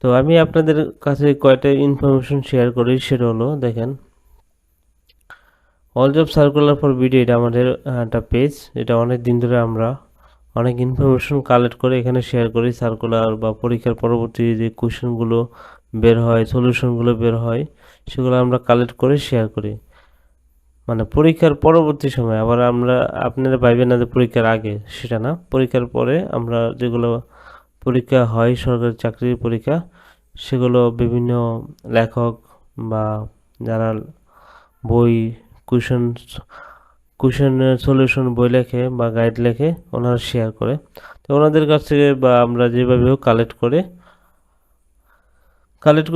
তো আমি আপনাদের কাছে কয়টা ইনফরমেশন শেয়ার করি, সেটা হলো দেখেন, all job circular for BD, এটা আমাদের একটা পেজ। এটা অনেক দিন ধরে আমরা অনেক ইনফরমেশন কালেক্ট করে এখানে শেয়ার করি। সার্কুলার বা পরীক্ষার পরবর্তী যে কোয়েশনগুলো বের হয়, সলিউশনগুলো বের হয়, সেগুলো আমরা কালেক্ট করে শেয়ার করি। মানে পরীক্ষার পরবর্তী সময় আবার আমরা, আপনারা ভাইবেন না যে পরীক্ষার আগে, সেটা না, পরীক্ষার পরে আমরা যেগুলো পরীক্ষা হয়, সরকারি চাকরির পরীক্ষা, সেগুলো বিভিন্ন লেখক বা যারা বই কুয়েশন কুয়েশনের সলিউশন বই লেখে বা গাইড লেখে, ওনারা শেয়ার করে। তো ওনাদের কাছ থেকে বা আমরা যেভাবে হোক কালেক্ট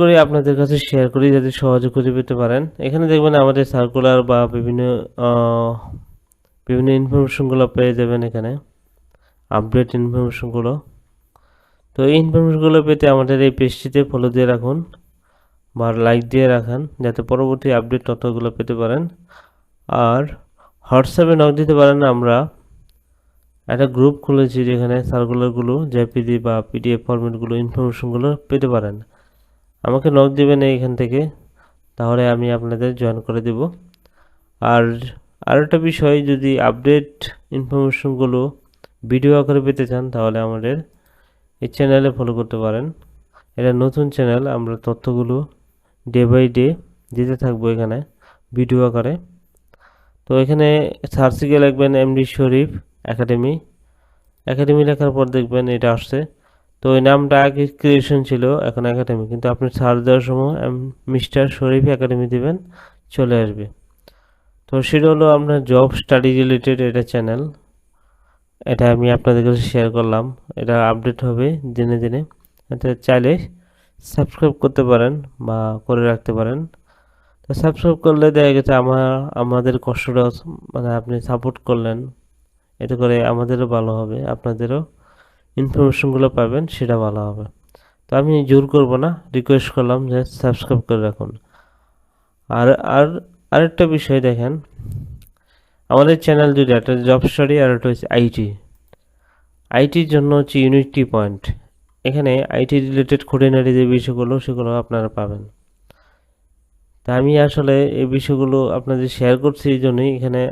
করে আপনাদের কাছে শেয়ার করি, যাতে সহজে খুঁজে পেতে পারেন। এখানে দেখবেন আমাদের সার্কুলার বা বিভিন্ন ইনফরমেশনগুলো পেয়ে যাবেন এখানে, আপডেট ইনফরমেশনগুলো। তো এই ইনফরমেশনগুলো পেতে আমাদের এই পেজটিতে ফলো দিয়ে রাখুন বা লাইক দিয়ে রাখেন, যাতে পরবর্তী আপডেট তথ্যগুলো পেতে পারেন। আর হোয়াটসঅ্যাপে নক দিতে পারেন। আমরা একটা গ্রুপ খুলেছি যেখানে সার্কুলারগুলো, জেপিজি বা পিডিএফ ফরম্যাটগুলো, ইনফরমেশনগুলো পেতে পারেন। আমাকে নক দিবেন এইখান থেকে, তাহলে আমি আপনাদের জয়েন করে দেব। আর আরেকটা বিষয়, যদি আপডেট ইনফরমেশনগুলো ভিডিও আকারে পেতে চান, তাহলে আমাদের এই চ্যানেলে ফলো করতে পারেন। এটা নতুন চ্যানেল, আমরা তথ্যগুলো ডে বাই ডে দিতে থাকবো এখানে ভিডিও আকারে। তো এখানে সার্চে গিয়ে লিখবেন এমডি শরীফ একাডেমি। একাডেমি লেখার পর দেখবেন এটা আসছে। তো এই নামটা আগে ক্রিয়েশন ছিল, এখন একাডেমি, কিন্তু আপনি সার্চ দেওয়ার সময় মিস্টার শরীফ একাডেমি দিবেন, চলে আসবে। তো সেটা হলো আপনার জব স্টাডি রিলেটেড এটা চ্যানেল। এটা আমি আপনাদের কাছে শেয়ার করলাম। এটা আপডেট হবে দিনে দিনে। এটা চাইলে সাবস্ক্রাইব করতে পারেন বা করে রাখতে পারেন। তো সাবস্ক্রাইব করলে দেখা গেছে আমাদের কষ্টটা, মানে আপনি সাপোর্ট করলেন, এতে করে আমাদেরও ভালো হবে, আপনাদেরও ইনফরমেশনগুলো পাবেন, সেটা ভালো হবে। তো আমি জোর করব না, রিকোয়েস্ট করলাম যে সাবস্ক্রাইব করে রাখুন। আর আর আরেকটা বিষয় দেখেন, আমাদের চ্যানেল দুটো, একটা জব স্টাডি আর একটা হচ্ছে আইটি। আইটির জন্য হচ্ছে ইউনিটি পয়েন্ট। এখানে আইটি রিলেটেড খুঁটিনাটি যে বিষয়গুলো, সেগুলো আপনারা পাবেন। তা আমি আসলে এই বিষয়গুলো আপনাদের শেয়ার করছি এই জন্যই, এখানে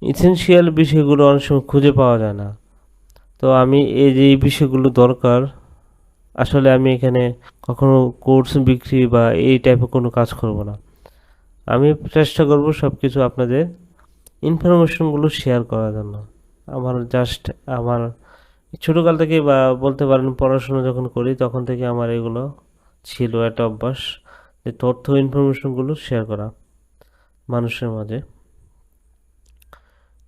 ইসেনশিয়াল বিষয়গুলো অনেক সময় খুঁজে পাওয়া যায় না। তো আমি এই যে এই বিষয়গুলো দরকার, আসলে আমি এখানে কখনো কোর্স বিক্রি বা এই টাইপের কোনো কাজ করব না। আমি চেষ্টা করব সব কিছু আপনাদের ইনফরমেশনগুলো শেয়ার করার জন্য। আমার জাস্ট আমার ছোটোকাল থেকে বা বলতে পারেন পড়াশোনা যখন করি তখন থেকে আমার এগুলো ছিল একটা অভ্যাস, যে তথ্য ইনফরমেশনগুলো শেয়ার করা মানুষের মাঝে।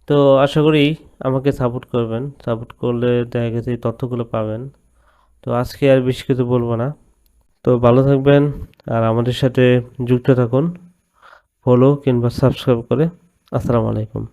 তো আশা করি আমাকে সাপোর্ট করবেন, সাপোর্ট করলে দেখা গেছে এই তথ্যগুলো পাবেন। তো আজকে আর বেশি কিছু বলবো না। তো ভালো থাকবেন আর আমাদের সাথে যুক্ত থাকুন, ফলো কিংবা সাবস্ক্রাইব করে। আসসালামু আলাইকুম।